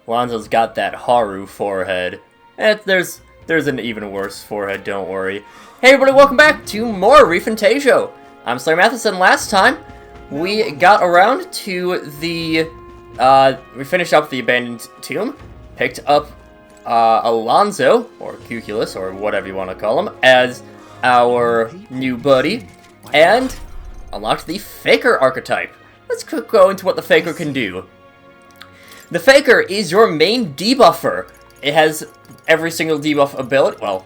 Lonzo's got that Haru forehead. And there's an even worse forehead, don't worry. Hey everybody, welcome back to more ReFantazio. I'm SlayerMathis, and last time we got around to the, we finished up the abandoned tomb, picked up Alonzo, or Cuculus, or whatever you want to call him, as our new buddy, and unlocked the Faker archetype. Let's go into what the Faker can do. The Faker is your main debuffer. It has every single debuff ability, well,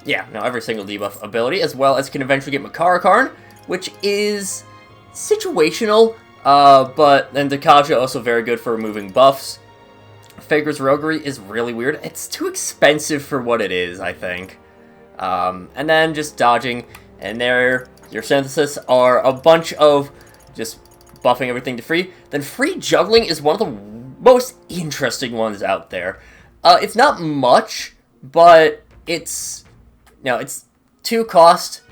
yeah, no, every single debuff ability, as well as can eventually get Makarakarn, which is situational, and Dakaja also very good for removing buffs. Faker's roguery is really weird. It's too expensive for what it is, I think. And then just dodging, and there, your synthesis are a bunch of just buffing everything to free. Then free juggling is one of the most interesting ones out there. It's not much, but it's, you know, it's 2 cost,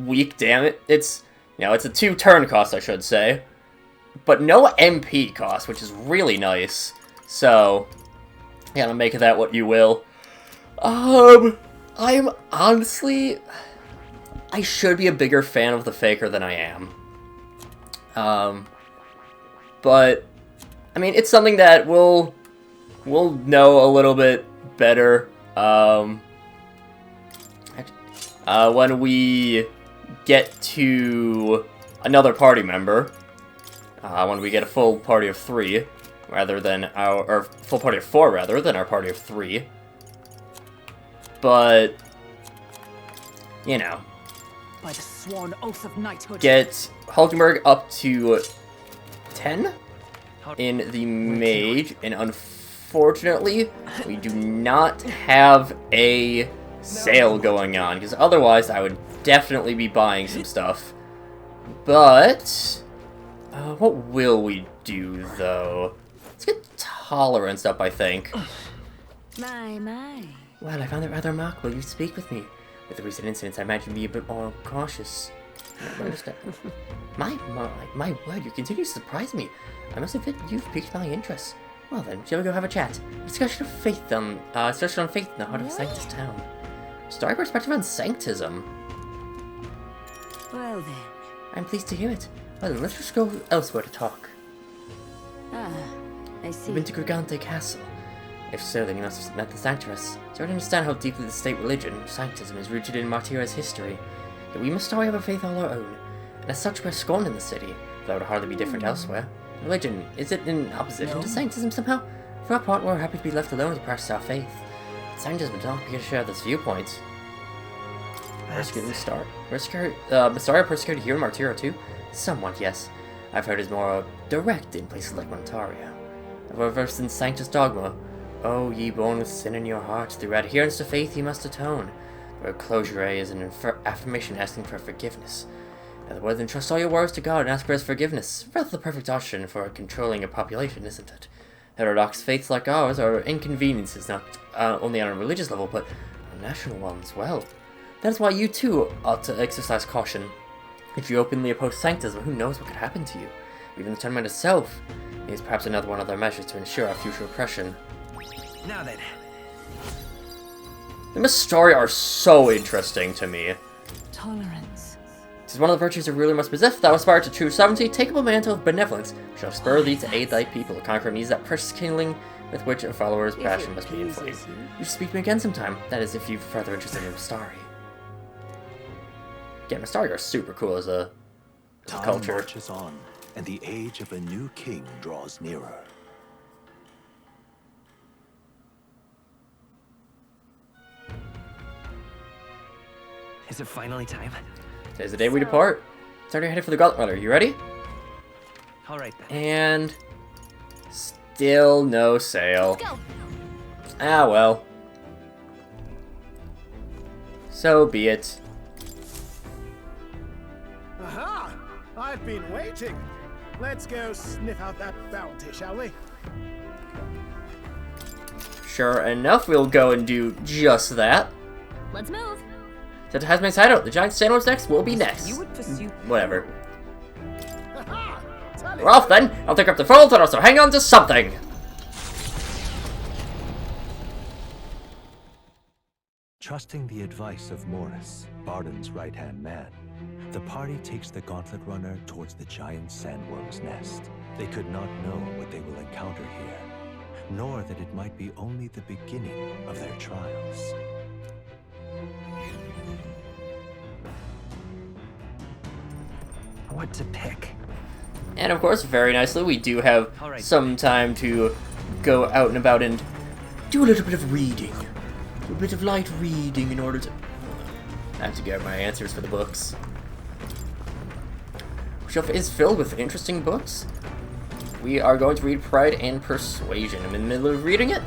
weak damage. It's, you know, it's a 2 turn cost, I should say, but no MP cost, which is really nice. So, yeah, make of that what you will. I'm honestly, I should be a bigger fan of the Faker than I am. But, I mean, it's something that we'll know a little bit better, when we get to another party member, when we get a full party of 3, rather than or full party of 4, rather than our party of 3. But, you know, by the sworn oath of knighthood, get Hulkenberg up to 10 in the mage, and unfortunately, we do not have a sale going on, because otherwise I would definitely be buying some stuff. But, what will we do, though? Let's get tolerance up, I think. My. Well, I found it rather remarkable you speak with me. With the recent incidents, I imagine you be a bit more cautious. I understand. My word, you continue to surprise me. I must admit, you've piqued my interest. Well then, shall we go have a chat? Discussion on faith in the heart of Sanctus town. Story perspective on Sanctism. Well then. I'm pleased to hear it. Well then, let's just go elsewhere to talk. Ah, I see. You've been to Gigante Castle. If so, then you must have met the Sanctress. So I understand how deeply the state religion, Sanctism, is rooted in Martira's history. Yet we must have a faith all our own, and as such we're scorned in the city, though that would hardly be different elsewhere. Religion, is it in opposition to Sanctism somehow? For our part, we're happy to be left alone to practice our faith. But Sanctism would not be to share this viewpoint. Persecuted Mystara persecuted here in Martira too? Somewhat, yes. I've heard it's more direct in places like Montaria. However, versed in Sanctus dogma, O ye born with sin in your heart, through adherence to faith ye must atone. Where closure is an affirmation asking for forgiveness. In other words, entrust all your worries to God and ask for his forgiveness. Rather the perfect option for controlling a population, isn't it? Heterodox faiths like ours are inconveniences not only on a religious level, but on a national one as well. That is why you too ought to exercise caution. If you openly oppose Sanctism, who knows what could happen to you? Even the tournament itself is perhaps another one of their measures to ensure our future oppression. Now then. The Mystari are so interesting to me. Tolerance. It is one of the virtues a ruler must possess. If thou aspire to true sovereignty, take up a mantle of benevolence, shall spur thee to aid thy people, to conquer needs that precious kindling with which a follower's passion must be inflamed. You should speak to me again sometime. That is, if you're further interested in Mystari. Yeah, Mystari are super cool as a culture. Time marches on, and the age of a new king draws nearer. Is it finally time? Today's the day we depart. It's already headed for the Gauntlet Runner. You ready? Alright then. And still no sale. Let's go. Ah well. So be it. Aha! I've been waiting. Let's go sniff out that bounty, shall we? Sure enough, we'll go and do just that. Let's move. So to Tasman's hideout, the giant sandworms next will be next. You would pursue. Whatever. Aha! We're off then. I'll take up the fold and also hang on to something. Trusting the advice of Morris, Barden's right-hand man, the party takes the Gauntlet Runner towards the giant sandworm's nest. They could not know what they will encounter here, nor that it might be only the beginning of their trials. What to pick? And of course, very nicely, we do have some time to go out and about and do a little bit of reading. A bit of light reading in order to... I have to get my answers for the books. Shelf is filled with interesting books. We are going to read Pride and Persuasion. I'm in the middle of reading it.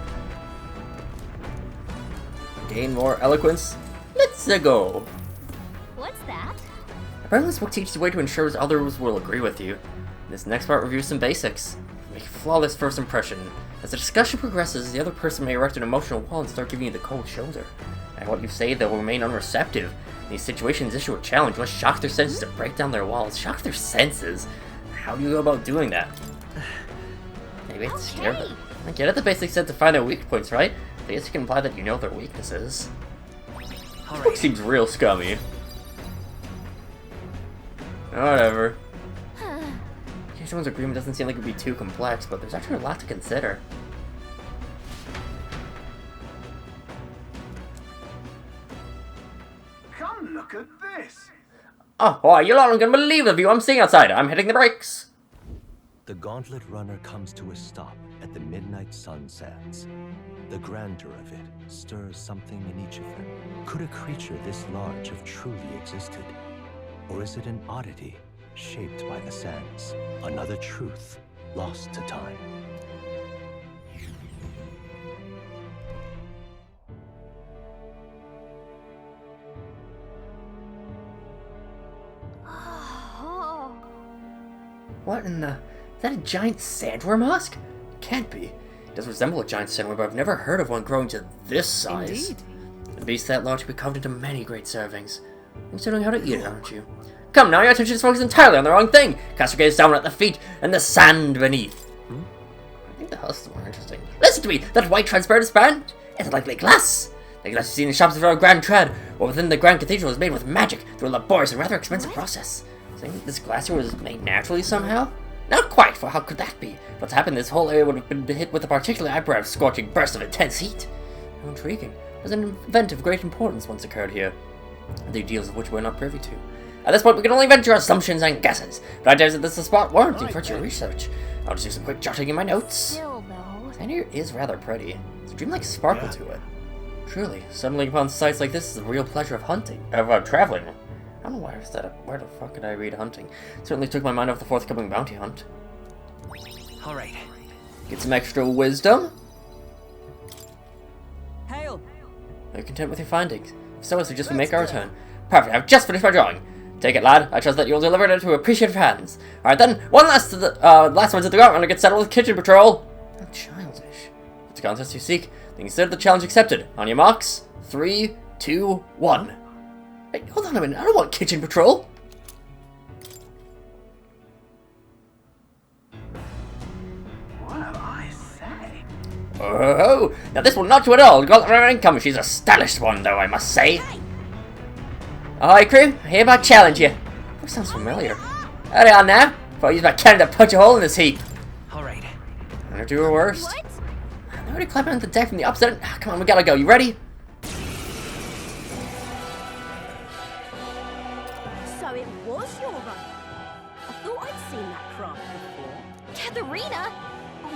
Gain more eloquence. Let's go. What's that? Apparently this book teaches a way to ensure others will agree with you. This next part reviews some basics. Make a flawless first impression. As the discussion progresses, the other person may erect an emotional wall and start giving you the cold shoulder. And what you say, they'll remain unreceptive. In these situations, issue a challenge. You must shock their senses to break down their walls. Shock their senses? How do you go about doing that? Maybe it's scare them. I get it, the basic sense to find their weak points, right? I guess you can imply that you know their weaknesses. This book seems real scummy. Whatever. Someone's agreement doesn't seem like it would be too complex, but there's actually a lot to consider. Come look at this. Oh, why, you're not gonna believe the view I'm seeing outside. I'm hitting the brakes. The Gauntlet Runner comes to a stop at the midnight sun sands. The grandeur of it stirs something in each of them. Could a creature this large have truly existed? Or is it an oddity shaped by the sands? Another truth lost to time. What in the... Is that a giant sandworm husk? Can't be. It does resemble a giant sandworm, but I've never heard of one growing to this size. Indeed. A beast that large can be carved into many great servings. You're considering how to eat it, aren't you? Come now, your attention is focused entirely on the wrong thing! Cast your gaze down at the feet and the sand beneath. I think the husks is more interesting. Listen to me! That white transparent span is likely glass! The glass you've seen in shops of our Grand Tread, or within the Grand Cathedral, is made with magic through a laborious and rather expensive process. Saying that this glassware was made naturally somehow? Not quite, for how could that be? What's happened, this whole area would have been hit with a particularly eyebrow-scorching burst of intense heat. How intriguing. There's an event of great importance once occurred here, the details of which we're not privy to. At this point, we can only venture assumptions and guesses, but I dare that this is a spot warranting further research. I'll just do some quick jotting in my notes. Still, though. And here is rather pretty. There's a dreamlike sparkle to it. Truly, stumbling upon sights like this is the real pleasure of hunting, traveling. I don't know why I set up. Where the fuck did I read hunting? It certainly took my mind off the forthcoming bounty hunt. All right. Get some extra wisdom. Hail. Are you content with your findings? If so, I suggest we make our return. Perfect, I've just finished my drawing. Take it, lad. I trust that you'll deliver it into appreciative hands. Alright then, last one to the ground. I'm gonna get settled with kitchen patrol. How childish. It's the contest you seek. Then consider the challenge accepted. On your marks, 3, 2, 1. Wait, hold on a minute. I don't want kitchen patrol. Well, I say. Oh, now this will not do at all. Got her income. She's a stylish one, though, I must say. Ahoy, crew. I hereby challenge you. That sounds familiar. Hurry on now, before I use my cannon to punch a hole in this heap. All right. I'm gonna do her worst. What? I'm already climbing on the deck from the opposite end. Come on, we gotta go. You ready? So it was your run. I thought I'd seen that craft before. Katharina?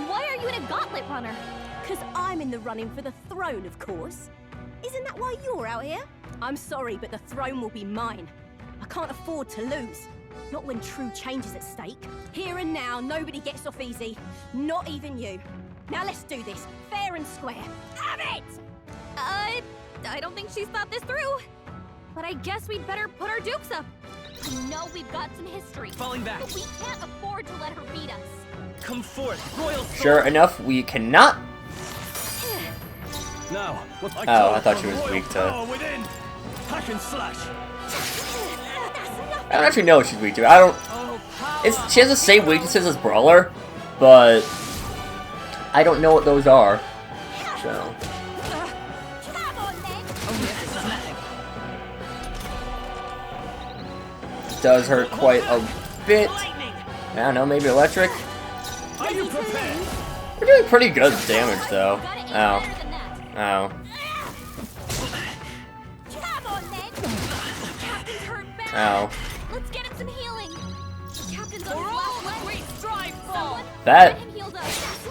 Why are you in a gauntlet runner? Because I'm in the running for the throne, of course. Isn't that why you're out here? I'm sorry, but the throne will be mine. I can't afford to lose. Not when true change is at stake. Here and now, nobody gets off easy. Not even you. Now let's do this, fair and square. Have it! I don't think she's thought this through. But I guess we'd better put our dukes up. I know we've got some history. Falling back. But we can't afford to let her beat us. Come forth, royal sword. Sure enough, we cannot. No. Oh, I thought she was weak to. Power within. Hack and slash. I don't actually know what she's weak to. I don't. She has the same weaknesses as Brawler, but I don't know what those are. So. Come on then! does hurt quite a bit. I don't know, maybe electric. Are you prepared? We're doing pretty good damage though. Ow. Ow. Come on, then. Captain's hurt bad. Ow. Let's get him some healing. Captain's on his last leg. Someone That get him healed up.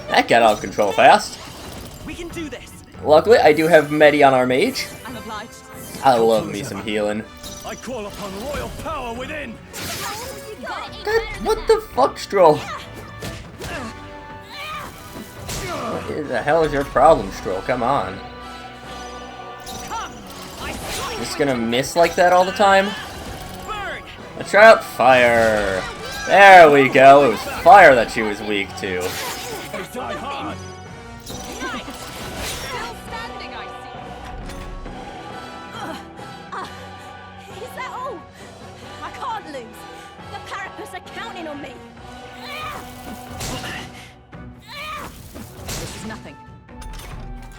that got out of control fast. We can do this. Luckily, I do have Medi on our mage. I'm obliged. I love me some healing. I call upon royal power within. You gotta aim That, better than what that. the fuck, Stroll? What the hell is your problem, Stroll? Come on. Just gonna miss like that all the time? Burn. Let's try out fire. There we go. It was fire that she was weak to. Die hard. Still standing, I Is that all? I can't lose. The Parapets are counting on me. see. This is nothing.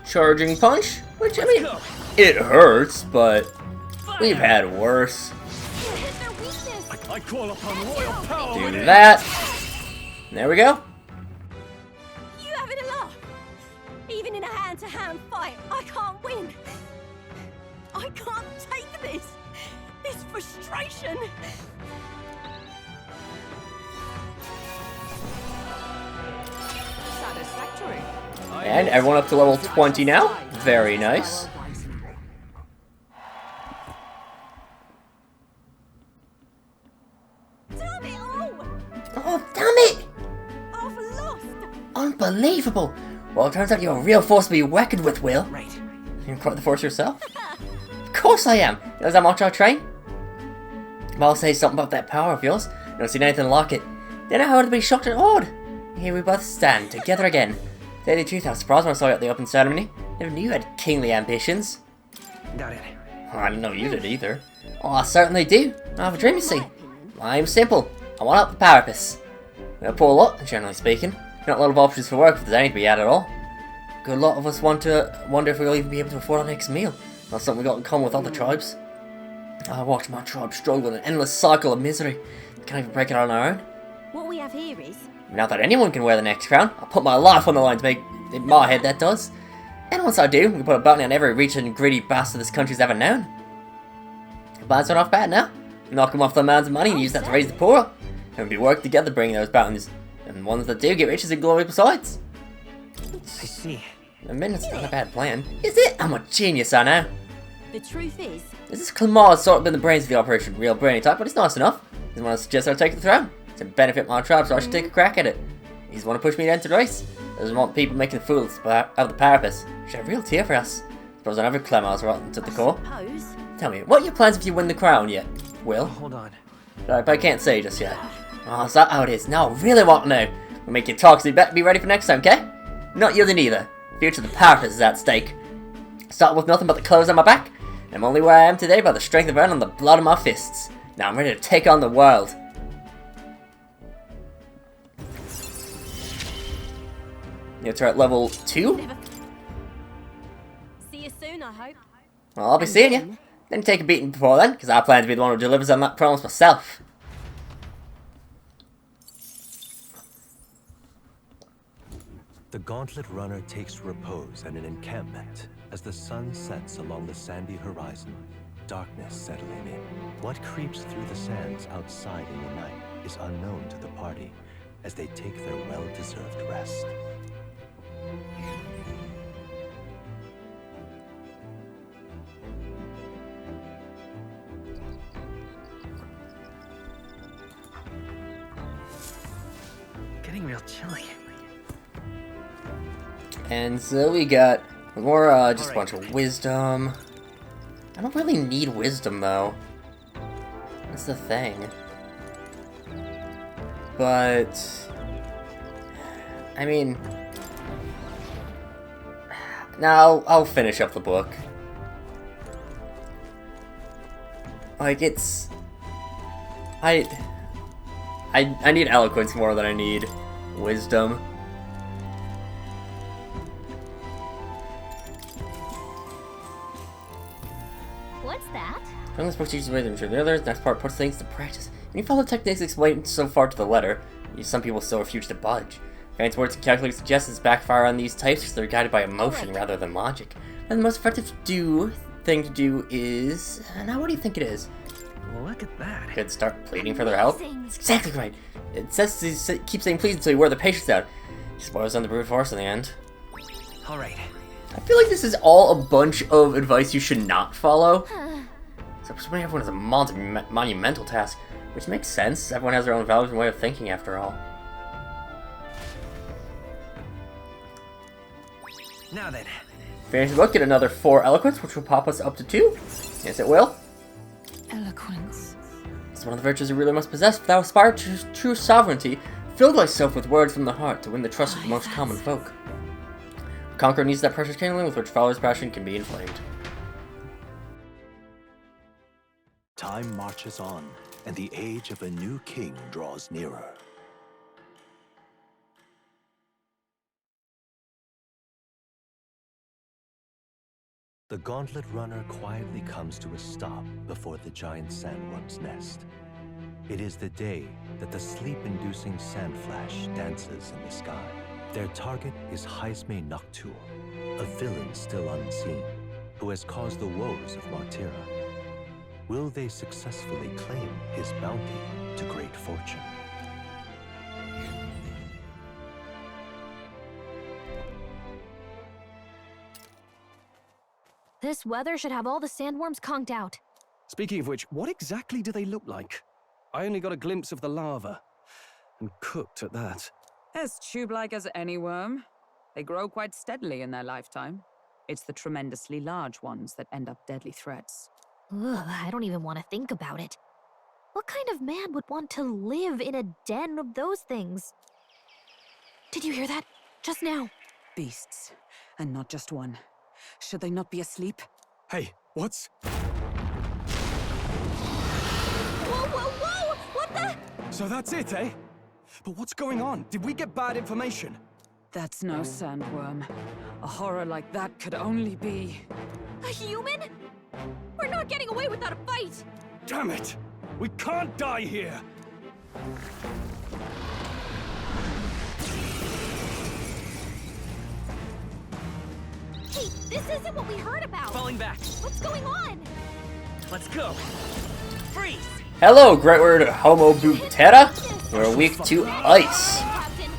Charging punch, which I mean, Go. it hurts, but we've had worse. You hit their weakness. I call upon royal power Do within. that. There we go. You having a laugh? Even in a hand-to-hand fight, I can't win. I can't take this. This frustration. Satisfactory. And everyone up to level 20 now. Very nice. Damn it all! Oh, damn it! I've lost. Unbelievable. Well, it turns out you're a real force to be reckoned with, Will. Right. You're quite the force yourself. Of course I am. Knows how much I train? But I'll say something about that power of yours. Don't see anything like it. Then I heard to be shocked and awed. Here we both stand, together again. To tell you the truth, I was surprised when I saw you at the open ceremony. Never knew you had kingly ambitions. Got it. Oh, I didn't know you did either. Oh, I certainly do. I have a dream, you see. I'm simple. I want up the Parapets. We're a poor lot, generally speaking. Not a lot of options for work if there's any to be had at all. A good lot of us wonder if we'll even be able to afford our next meal. Not something we got in common with other tribes. I watch my tribe struggle in an endless cycle of misery. We can't even break it on our own. What we have here is Not that anyone can wear the next crown. I'll put my life on the line to make in my head that does. And once I do, we can put a bounty on every rich and greedy bastard this country's ever known. The plans aren't off bad now. Knock them off the amounts of money and use that to raise the poor. And we work together bringing those bounties. And the ones that do get riches and glory besides. I see. I mean, it's not a bad plan. Is it? I'm a genius, I know. the truth is. This Clamar's sort of been the brains of the operation. Real brainy type, but he's nice enough. He's want to suggest I take the throne. To benefit my tribe, so I should take a crack at it. He's want to push me to enter the race. Doesn't want people making fools of the Parapets. Should have real tear for us. Suppose another Clamar's rotten to the core. Suppose. Tell me, what are your plans if you win the crown yet, Will? Hold on. But I can't say just yet. Oh, is that how it is? Now I really want to know. We'll make you talk, so you better be ready for next time, okay? Not yielding either. The future of the Parapets is at stake. Start with nothing but the clothes on my back. I'm only where I am today by the strength of earned and the blood of my fists. Now I'm ready to take on the world. You're at level 2? See you soon, I hope. Well, I'll be seeing you. Then take a beating before then, because I plan to be the one who delivers on that promise myself. The gauntlet runner takes repose at an encampment as the sun sets along the sandy horizon, darkness settling in. What creeps through the sands outside in the night is unknown to the party as they take their well-deserved rest. Getting real chilly. And so we got more, just a bunch of wisdom. I don't really need wisdom, though. That's the thing. But... I mean... Now, I'll finish up the book. Like, it's... I need eloquence more than I need wisdom. What's that? From this book teaches wisdom. The other next part puts things to practice. When you follow the techniques explained so far to the letter, some people still refuse to budge. Fancy words and calculated suggestions backfire on these types because they're guided by emotion rather than logic. And the most effective thing to do is... now what do you think it is? Look at that. Could start pleading for their help. That's exactly right. It says to keep saying please until you wear the patience out. Spoils on the brute force in the end. All right. I feel like this is all a bunch of advice you should not follow. So persuading everyone is a monumental task, which makes sense. Everyone has their own values and way of thinking, after all. Now then. Finish the book, get another 4 eloquence, which will pop us up to 2. Yes, it will. Eloquence. It's one of the virtues you really must possess if thou aspire to true sovereignty. Fill thyself with words from the heart to win the trust of the most common folk. A conqueror needs that precious kindling with which followers' passion can be inflamed. Time marches on, and the age of a new king draws nearer. The gauntlet runner quietly comes to a stop before the giant sandworm's nest. It is the day that the sleep-inducing sand flash dances in the sky. Their target is Haisme Noctur, a villain still unseen, who has caused the woes of Martira. Will they successfully claim his bounty to great fortune? This weather should have all the sandworms conked out. Speaking of which, what exactly do they look like? I only got a glimpse of the larva. And cooked at that. As tube-like as any worm. They grow quite steadily in their lifetime. It's the tremendously large ones that end up deadly threats. Ugh, I don't even want to think about it. What kind of man would want to live in a den of those things? Did you hear that? Just now. Beasts. And not just one. Should they not be asleep? Hey, what's... Whoa, whoa, whoa! What the? So that's it, eh? But what's going on? Did we get bad information? That's no sandworm. A horror like that could only be... A human? We're not getting away without a fight! Damn it! We can't die here! Hey, this isn't what we heard about! Falling back. What's going on? Let's go. Freeze. Hello, great word Homo Butera. We're weak to ice. Captain.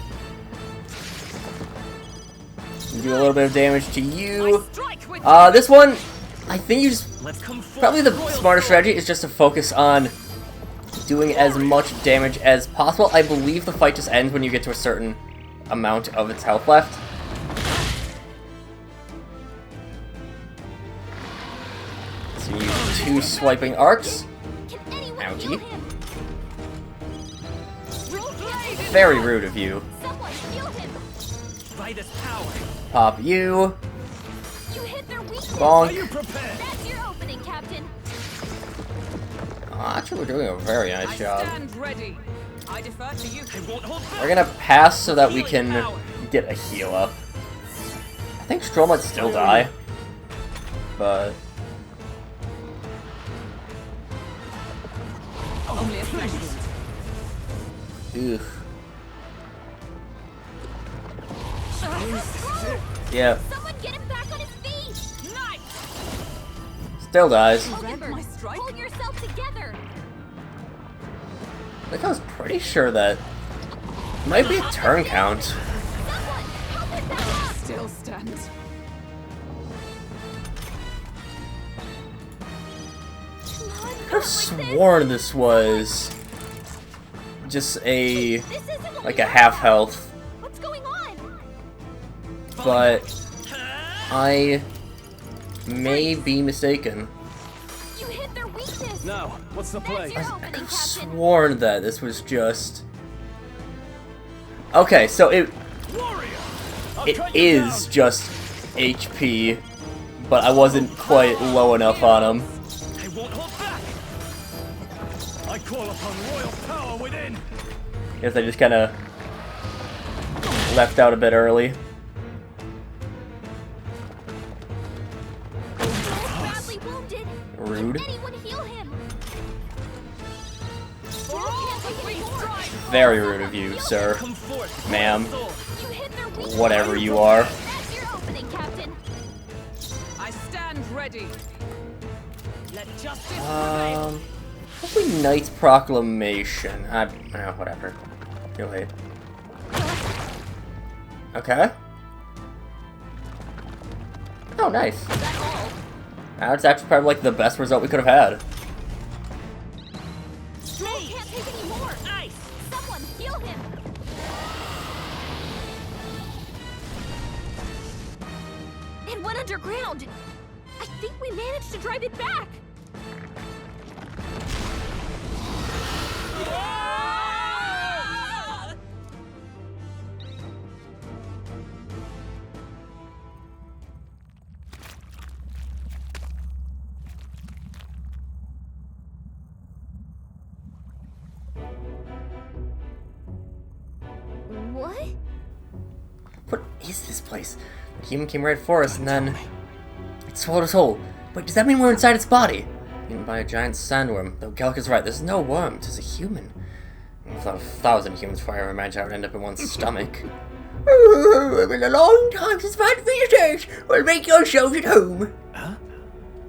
Do a little bit of damage to you. Strike with This one, I think you just... Let's come forth. Probably the smarter strategy is just to focus on doing as much damage as possible. I believe the fight just ends when you get to a certain amount of its health left. So you use 2 swiping arcs. Can anyone Ouchie. heal him? Very rude of you. Someone heal him! By this power. Pop you. You hit their weakness! Bonk. prepared? That's your opening, Captain! Oh, actually, we're doing a very nice job. stand ready. I defer to you. I won't hold back. We're gonna pass so that we can get a heal up. I think Stroll might still die, but Only a flesh wound. ugh. Yeah, Someone get him back on his feet! Nice! still dies. Remember, my strike? hold yourself together! I think I was pretty sure that might be a turn count. Someone, help him back up! Still stands. Come on, I go could have like sworn this was just a this. This isn't what like we a heard half about. health, What's going on? but I may be mistaken. You hit their weakness! Now, what's the play? That's your I opening, could have Captain! sworn that this was just... Okay, so it is just HP, but I wasn't quite low enough on him. I won't hold back. I call upon royal power within! Guess I just kind of left out a bit early. He's badly wounded! Rude. Can anyone heal him? Very rude of you, sir. Come forth. Ma'am. You hit their weak Whatever points. you are. That's your opening, Captain. I stand ready. Let justice prevail. Hopefully Knight's Proclamation. Whatever. You'll hate. Okay. Oh, nice. That's actually probably like the best result we could have had. Joel can't take any more. Nice. Someone heal him. It went underground. I think we managed to drive it back. What? What is this place? The human came right for us and then it swallowed us whole. Wait, does that mean we're inside its body? Eaten by a giant sandworm. Though Gallic is right, this is no worm, it is a human. I've thought of 1,000 humans before I imagine I would end up in one's stomach. It's been a long time since I've had visitors. We'll make yourselves at home. Huh?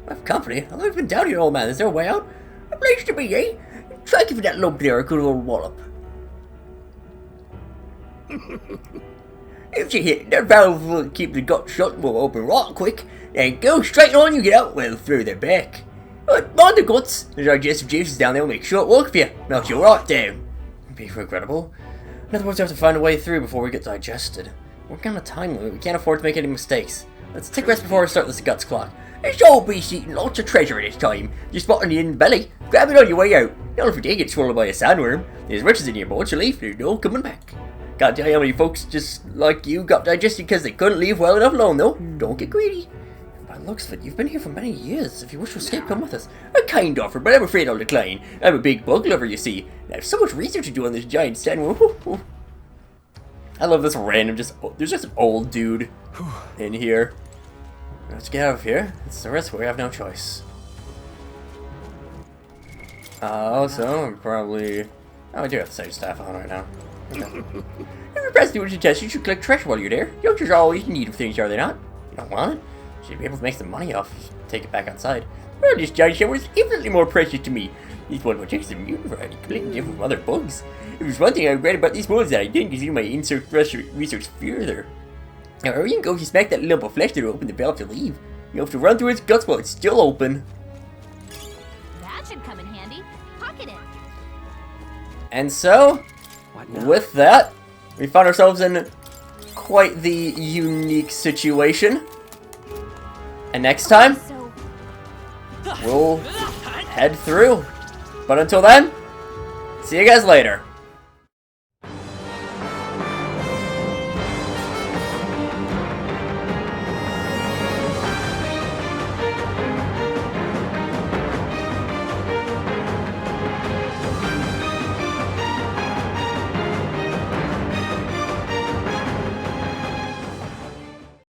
I have company. I've been down here, old man. Is there a way out? A place to be, eh? Try giving that lump there a good old wallop. If you hit that valve will keep the gut shut and will open right quick, then go straight on you get out well through the back. But mind the guts, the digestive juices down there will make short work for you, melt you right down. Be regrettable. In other words, we have to find a way through before we get digested. We're on a time limit, we can't afford to make any mistakes. Let's take a rest before we start this guts clock. It's all beast eating lots of treasure this time. You spot on the in belly, grab it on your way out. Don't if you get swallowed by a sandworm. There's riches in your bones, you leave, there's no coming back. Can't tell you how many folks just like you got digested because they couldn't leave well enough alone though. Don't get greedy. By the looks of it, you've been here for many years. If you wish to escape, come with us. A kind offer, but I'm afraid I'll decline. I'm a big bug lover, you see. I have so much research to do on this giant sandworm. I love this random there's just an old dude in here. Let's get out of here. It's the risk, we have no choice. Also, I'm probably... Oh, I do have the same staff on right now. Okay. If you're pressed to do a test, you should collect treasure while you're there. Youngsters are always in need of things, are they not? You don't want it? You should be able to make some money off if you take it back outside. Well, this giant shower is infinitely more precious to me. These one takes the mutant variety, completely different from other bugs. If there's one thing I regret about these bugs that I didn't continue my insect research further. Now, wherever you can go, if you smack that lump of flesh to open the valve to leave. You have to run through its guts while it's still open. That should come in handy. Pocket it. And so, with that, we found ourselves in quite the unique situation. And next time, we'll head through. But until then, see you guys later.